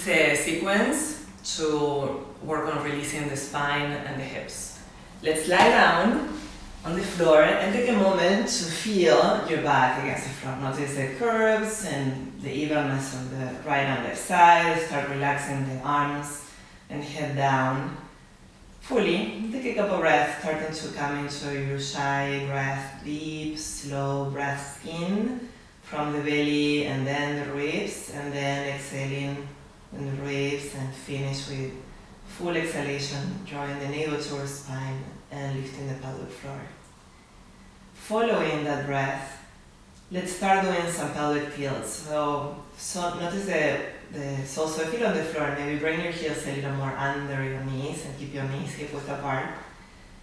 this sequence to work on releasing the spine and the hips. Let's lie down on the floor and take a moment to feel your back against the floor. Notice the curves and the evenness on the right and left side. Start relaxing the arms and head down fully. Take a couple breaths, starting to come into your shy breath, deep, slow breaths in from the belly and then the ribs, and then exhaling in the ribs and finish with full exhalation, drawing the navel towards spine and lifting the pelvic floor. Following that breath, let's start doing some pelvic tilts. So notice the soles of the feet on the floor. Maybe bring your heels a little more under your knees and keep your knees hip width apart.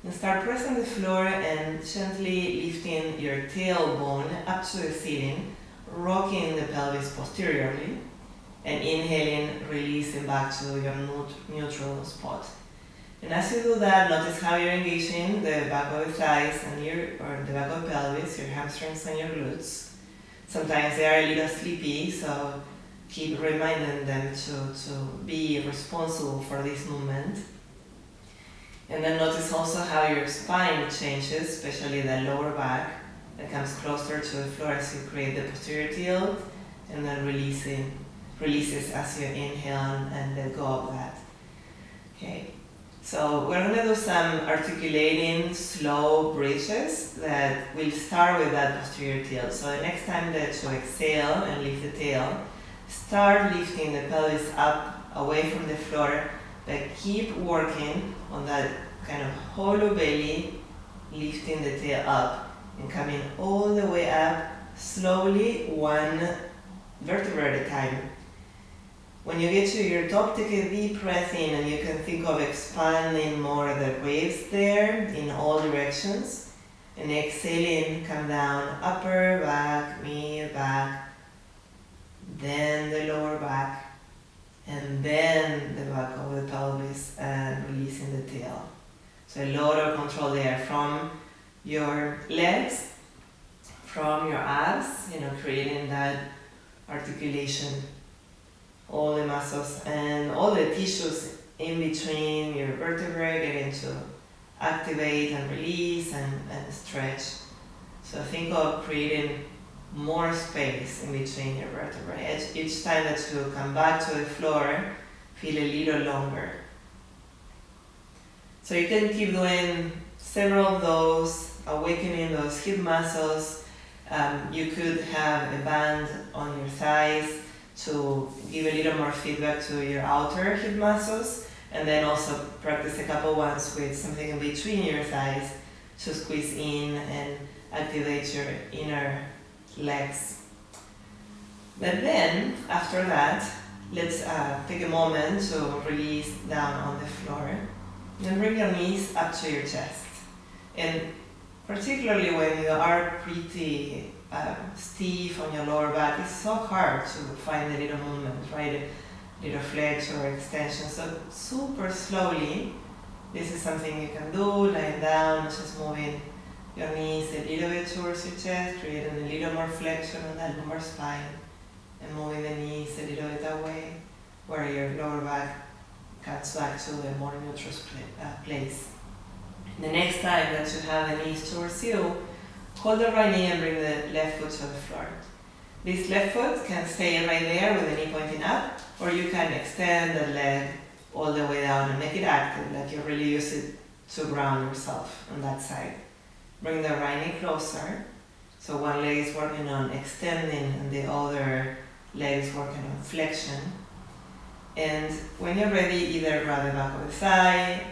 And start pressing the floor and gently lifting your tailbone up to the ceiling, rocking the pelvis posteriorly, and inhaling, releasing back to your neutral spot. And as you do that, notice how you're engaging the back of the thighs and the back of the pelvis, your hamstrings and your glutes. Sometimes they are a little sleepy, so keep reminding them to be responsible for this movement. And then notice also how your spine changes, especially the lower back, that comes closer to the floor as you create the posterior tilt, and then releases as you inhale and let go of that. Okay, so we're going to do some articulating slow bridges that will start with that posterior tilt. So the next time that you exhale and lift the tail, start lifting the pelvis up away from the floor, but keep working on that kind of hollow belly, lifting the tail up and coming all the way up slowly, one vertebra at a time. When you get to your top, take a deep breath in, and you can think of expanding more the ribs there in all directions. And exhaling, come down, upper back, mid back, then the lower back, and then the back of the pelvis, and releasing the tail. So a lot of control there from your legs, from your abs, creating that articulation, all the muscles and all the tissues in between your vertebrae getting to activate and release and stretch. So think of creating more space in between your vertebrae. Each time that you come back to the floor, feel a little longer. So you can keep doing several of those, awakening those hip muscles. You could have a band on your thighs to give a little more feedback to your outer hip muscles, and then also practice a couple ones with something in between your thighs to squeeze in and activate your inner legs. But then, after that, let's take a moment to release down on the floor. Then bring your knees up to your chest. And particularly when you are pretty stiff on your lower back, it's so hard to find a little movement, right? A little flex or extension. So super slowly, this is something you can do, lying down, just moving your knees a little bit towards your chest, creating a little more flexion on that lumbar spine, and moving the knees a little bit away, where your lower back cuts back to a more neutral place. The next time that you have the knees towards you, hold the right knee and bring the left foot to the floor. This left foot can stay right there with the knee pointing up, or you can extend the leg all the way down and make it active, like you really use it to ground yourself on that side. Bring the right knee closer, so one leg is working on extending and the other leg is working on flexion. And when you're ready, either grab the back of the thigh,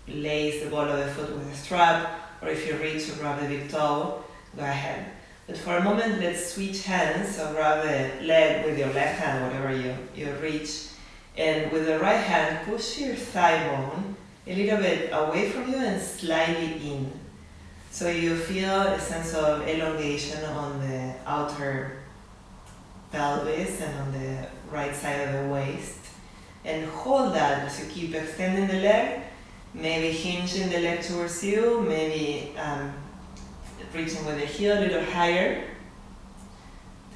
lace the ball of the foot with a strap, or if you reach to grab the big toe, go ahead. But for a moment, let's switch hands. So grab the leg with your left hand, whatever you reach. And with the right hand, push your thigh bone a little bit away from you and slightly in. So you feel a sense of elongation on the outer pelvis and on the right side of the waist. And hold that as you keep extending the leg, maybe hinging the leg towards you, maybe reaching with the heel a little higher.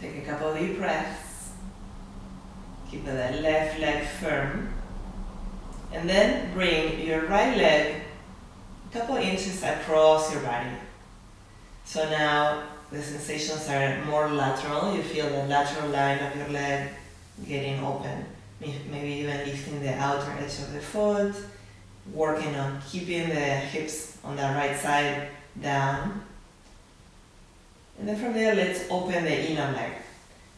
Take a couple of deep breaths. Keep the left leg firm. And then bring your right leg a couple inches across your body. So now the sensations are more lateral. You feel the lateral line of your leg getting open. Maybe even lifting the outer edge of the foot. Working on keeping the hips on the right side down. And then from there, let's open the inner leg.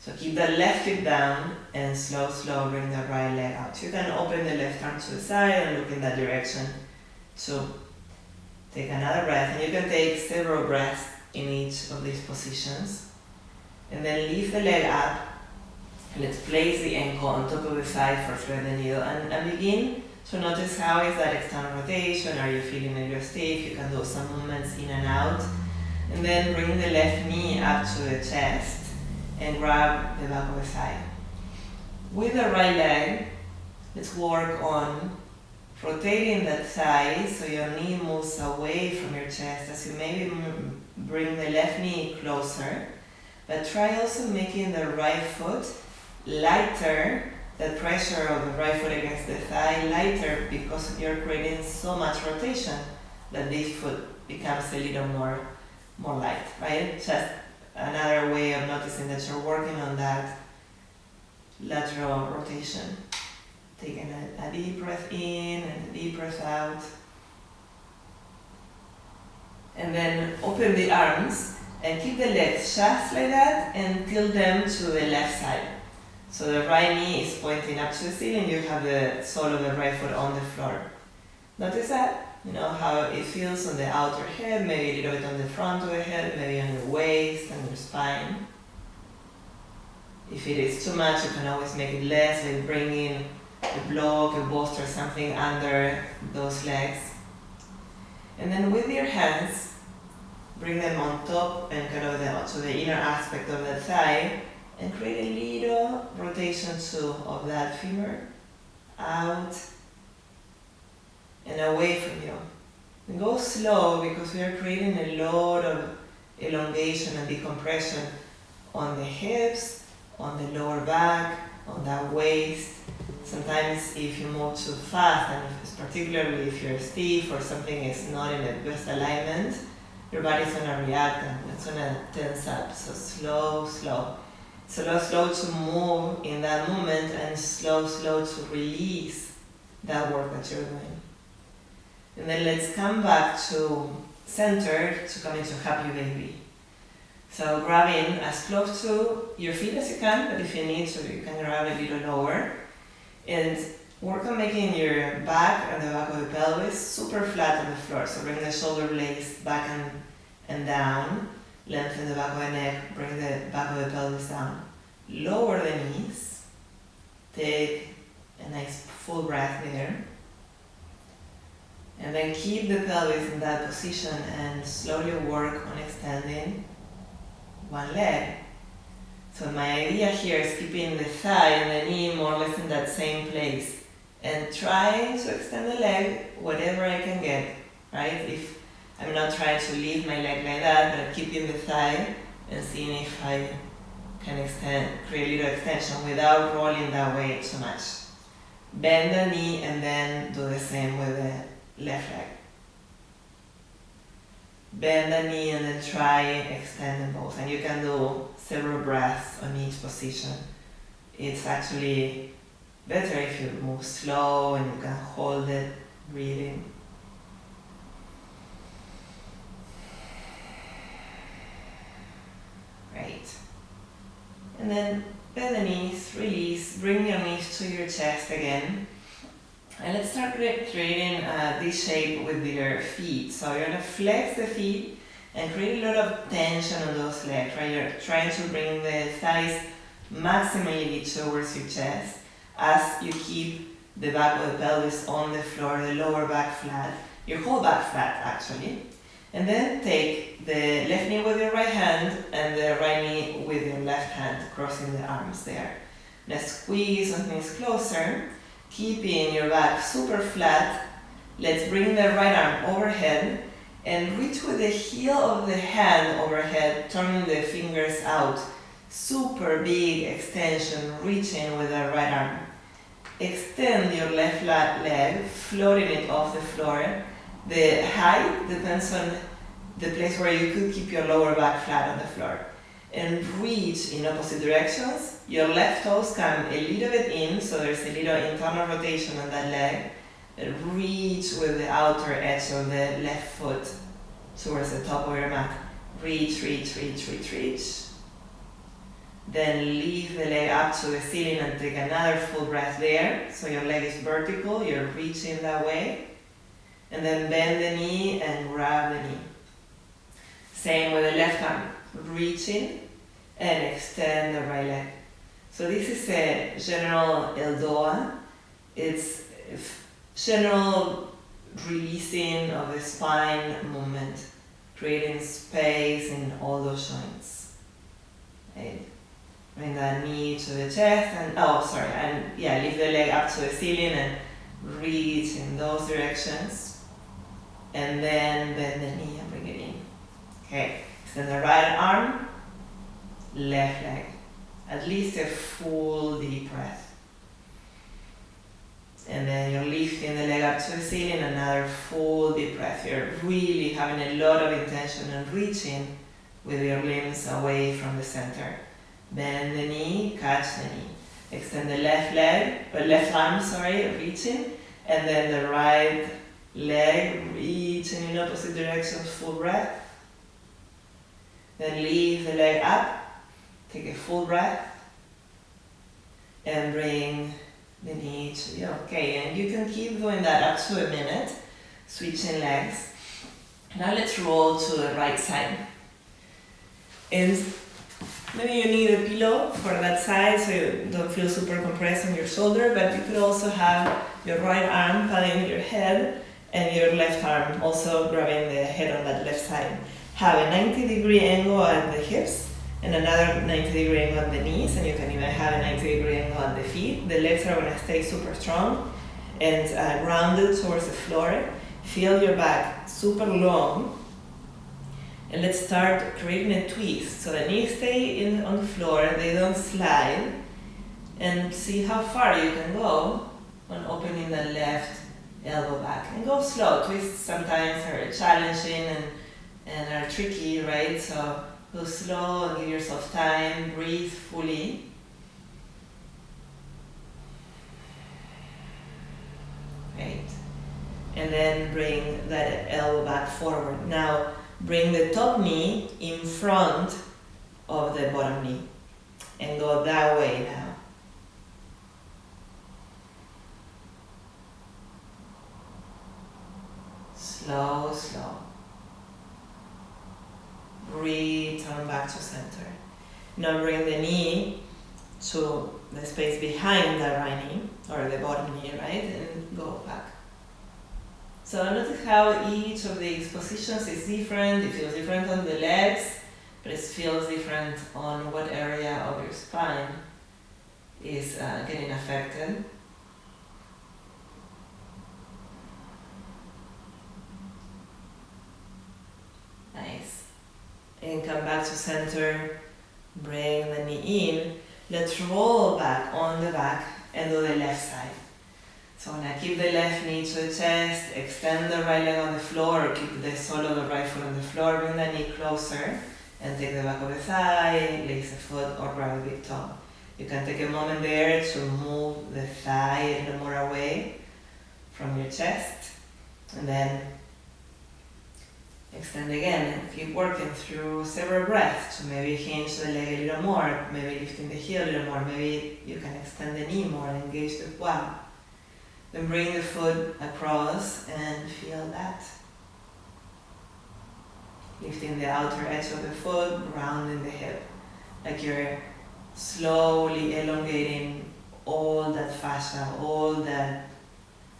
So keep the left hip down and slow bring the right leg out. You can open the left arm to the side and look in that direction. So take another breath, and you can take several breaths in each of these positions. And then lift the leg up. Let's place the ankle on top of the thigh for thread the needle and begin. So notice how is that external rotation. Are you feeling that you're stiff? You can do some movements in and out. And then bring the left knee up to the chest and grab the back of the thigh. With the right leg, let's work on rotating that thigh so your knee moves away from your chest as you maybe bring the left knee closer. But try also making the right foot lighter, the pressure of the right foot against the thigh lighter, because you're creating so much rotation that this foot becomes a little more light, right? Just another way of noticing that you're working on that lateral rotation. Taking a deep breath in and a deep breath out. And then open the arms and keep the legs just like that and tilt them to the left side. So the right knee is pointing up to the ceiling, you have the sole of the right foot on the floor. Notice that, how it feels on the outer hip, maybe a little bit on the front of the head, maybe on your waist and your spine. If it is too much, you can always make it less by bringing a block, a bolster, something under those legs. And then with your hands, bring them on top and kind of to the inner aspect of the thigh, and create a little rotation too of that femur out and away from you. And go slow, because we are creating a lot of elongation and decompression on the hips, on the lower back, on that waist. Sometimes if you move too fast, and particularly if you're stiff or something is not in the best alignment, your body's going to react and it's going to tense up. So slow. Slow to move in that movement, and slow to release that work that you're doing. And then let's come back to center to come into happy baby. So grabbing as close to your feet as you can, but if you need to, you can grab a little lower. And work on making your back and the back of the pelvis super flat on the floor. So bring the shoulder blades back and down. Lengthen the back of the neck, bring the back of the pelvis down. Lower the knees. Take a nice full breath there. And then keep the pelvis in that position and slowly work on extending one leg. So my idea here is keeping the thigh and the knee more or less in that same place. And trying to extend the leg whatever I can get, right? If I'm not trying to leave my leg like that, but keeping the thigh and seeing if I can create a little extension without rolling that way too much. Bend the knee and then do the same with the left leg. Bend the knee and then try extending both. And you can do several breaths on each position. It's actually better if you move slow and you can hold it, breathing. Great. And then bend the knees, release, bring your knees to your chest again. And let's start creating this shape with your feet. So you're going to flex the feet and create a lot of tension on those legs, right? You're trying to bring the thighs maximally towards your chest as you keep the back of the pelvis on the floor, the lower back flat, your whole back flat actually. And then take the left knee with your right hand and the right knee with your left hand, crossing the arms there. Let's squeeze on knees closer, keeping your back super flat. Let's bring the right arm overhead and reach with the heel of the hand overhead, turning the fingers out super big extension, reaching with the right arm. Extend your left leg, floating it off the floor. The height depends on the place where you could keep your lower back flat on the floor. And reach in opposite directions. Your left toes come a little bit in, so there's a little internal rotation on that leg. And reach with the outer edge of the left foot towards the top of your mat. Reach, reach, reach, reach, reach. Then lift the leg up to the ceiling and take another full breath there. So your leg is vertical, you're reaching that way. And then bend the knee and grab the knee. Same with the left arm. Reaching and extend the right leg. So this is a general eldoa. It's general releasing of the spine movement, creating space in all those joints. Right? Bring that knee to the chest and lift the leg up to the ceiling and reach in those directions. And then bend the knee and bring it in. Okay, extend the right arm, left leg. At least a full deep breath. And then you're lifting the leg up to the ceiling, another full deep breath. You're really having a lot of intention and reaching with your limbs away from the center. Bend the knee, catch the knee. Extend the left arm, reaching. And then the right leg, reaching in opposite directions, full breath. Then lift the leg up, take a full breath. And bring the knee to you. Okay, and you can keep doing that up to a minute, switching legs. Now let's roll to the right side. And maybe you need a pillow for that side so you don't feel super compressed on your shoulder, but you could also have your right arm patting your head and your left arm also grabbing the head on that left side. Have a 90-degree angle at the hips and another 90-degree angle on the knees, and you can even have a 90-degree angle on the feet. The legs are going to stay super strong and rounded towards the floor. Feel your back super long. And let's start creating a twist. So the knees stay on the floor, they don't slide. And see how far you can go on opening the left elbow back. And go slow. Twists sometimes are challenging and are tricky, right? So go slow and give yourself time, breathe fully. Great. And then bring that elbow back forward. Now, bring the top knee in front of the bottom knee and go that way now. Slow, slow. Return back to center. Now bring the knee to the space behind the right knee, or the bottom knee, right? And go back. So notice how each of these positions is different. It feels different on the legs, but it feels different on what area of your spine is getting affected. Nice. And come back to center. Bring the knee in. Let's roll back on the back and do the left side. So I'm going to keep the left knee to the chest, extend the right leg on the floor, or keep the sole of the right foot on the floor, bring the knee closer, and take the back of the thigh, lace the foot, or grab a big toe. You can take a moment there to move the thigh a little more away from your chest, and then extend again, and keep working through several breaths to maybe hinge the leg a little more, maybe lifting the heel a little more, maybe you can extend the knee more and engage the quad. Then bring the foot across and feel that. Lifting the outer edge of the foot, rounding the hip. Like you're slowly elongating all that fascia, all that,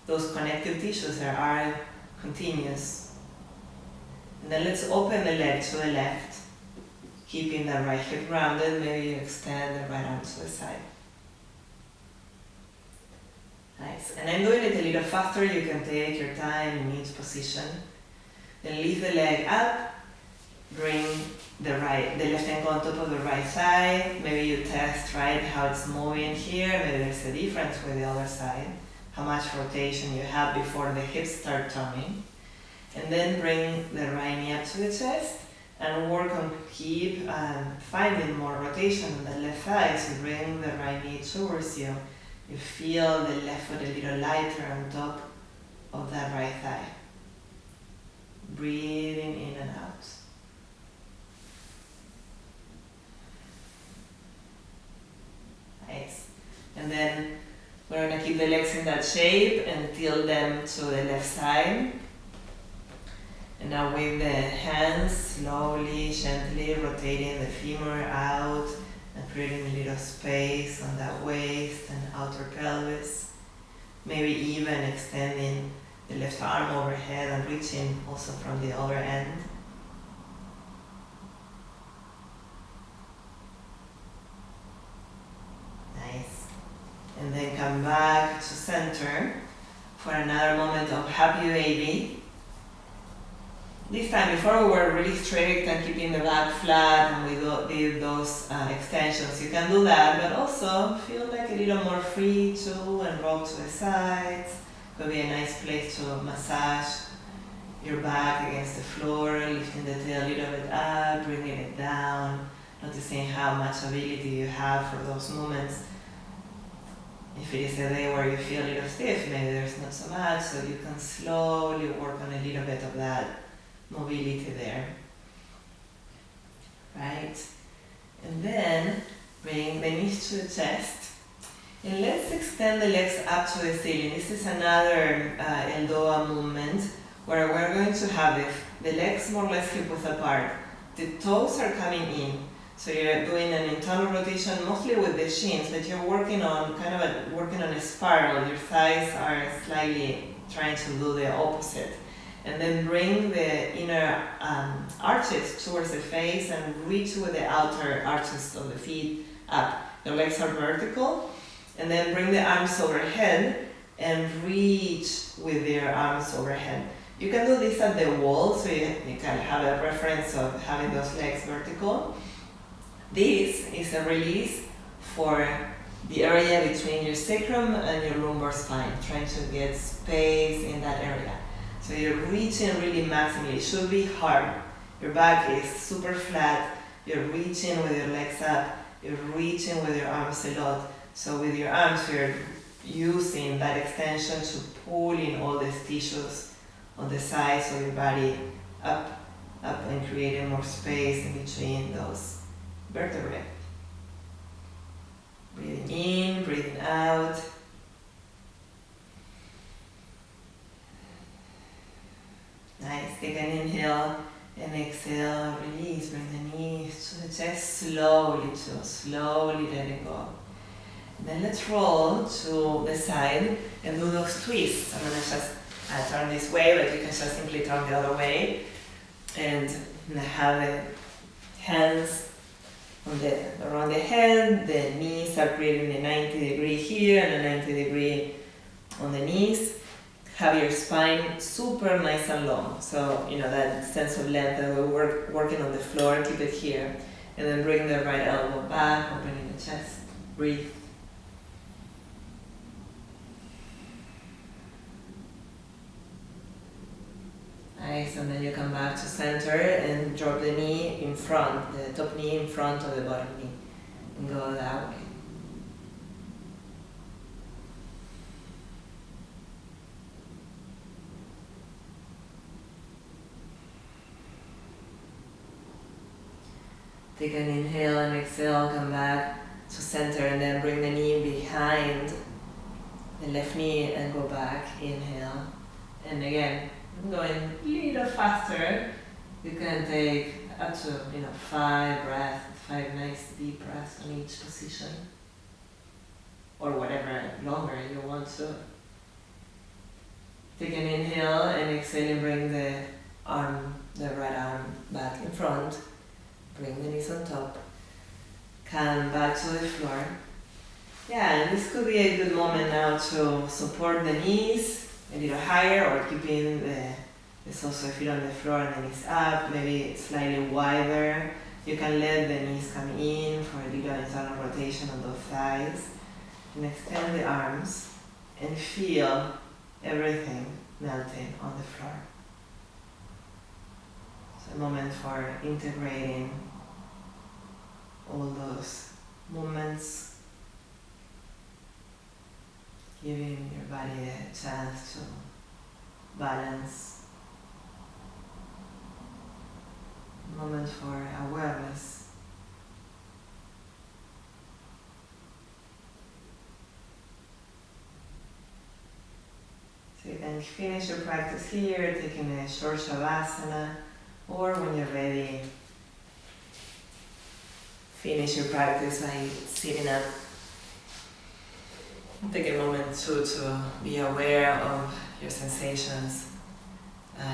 those connective tissues that are continuous. And then let's open the leg to the left, keeping the right hip rounded. Maybe you extend the right arm to the side. Nice. And I'm doing it a little faster. You can take your time in each position. Then lift the leg up, bring the left ankle on top of the right thigh. Maybe you test, right, how it's moving here. Maybe there's a difference with the other side. How much rotation you have before the hips start turning. And then bring the right knee up to the chest and work on keep finding more rotation on the left thigh. So bring the right knee towards you. You feel the left foot a little lighter on top of that right thigh. Breathing in and out. Nice. And then we're going to keep the legs in that shape and tilt them to the left side. And now with the hands, slowly, gently rotating the femur out and creating a little space on that waist and outer pelvis. Maybe even extending the left arm overhead and reaching also from the other end. Nice. And then come back to center for another moment of happy baby. This time, before we were really strict and keeping the back flat and we did those extensions, you can do that, but also feel like a little more free too and rock to the sides. Could be a nice place to massage your back against the floor, lifting the tail a little bit up, bringing it down, noticing how much ability you have for those movements. If it is a day where you feel a little stiff, maybe there's not so much, so you can slowly work on a little bit of that mobility there, right? And then bring the knees to the chest, and let's extend the legs up to the ceiling. This is another Eldoa movement where we're going to have the legs more or less hip width apart. The toes are coming in, so you're doing an internal rotation mostly with the shins, but you're working on working on a spiral. Your thighs are slightly trying to do the opposite. And then bring the inner arches towards the face and reach with the outer arches of the feet up. Your legs are vertical. And then bring the arms overhead and reach with your arms overhead. You can do this at the wall, so you can have a reference of having those legs vertical. This is a release for the area between your sacrum and your lumbar spine, trying to get space in that area. So you're reaching really maximally. It should be hard. Your back is super flat. You're reaching with your legs up. You're reaching with your arms a lot. So with your arms, you're using that extension to pull in all these tissues on the sides of your body up and creating more space in between those vertebrae. Breathing in, breathing out. Nice, take an inhale and exhale, release, bring the knees to the chest, slowly letting go. And then let's roll to the side and do those twists. I'm gonna just turn this way, but you can just simply turn the other way. And have the hands around the head, the knees are creating a 90 degree here and a 90 degree on the knees. Have your spine super nice and long, so that sense of length that we're working on the floor, keep it here. And then bring the right elbow back, opening the chest, breathe. Nice, and then you come back to center and drop the knee in front, the top knee in front of the bottom knee, and go that way. Take an inhale and exhale, come back to center, and then bring the knee behind the left knee and go back, inhale. And again, I'm going a little faster. You can take up to 5 nice deep breaths on each position, or whatever longer you want to. Take an inhale and exhale and bring the right arm back in front. Bring the knees on top. Come back to the floor. Yeah, and this could be a good moment now to support the knees a little higher, or keeping It's also, if you're on the floor and the knees up, maybe slightly wider. You can let the knees come in for a little internal rotation on both sides. And extend the arms and feel everything melting on the floor. So a moment for integrating all those movements, giving your body a chance to balance. Moment for awareness. So you can finish your practice here, taking a short shavasana, or when you're ready, finish your practice by sitting up. Take a moment too to be aware of your sensations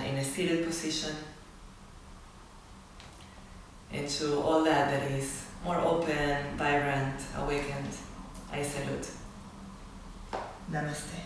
in a seated position, into all that is more open, vibrant, awakened. I salute. Namaste.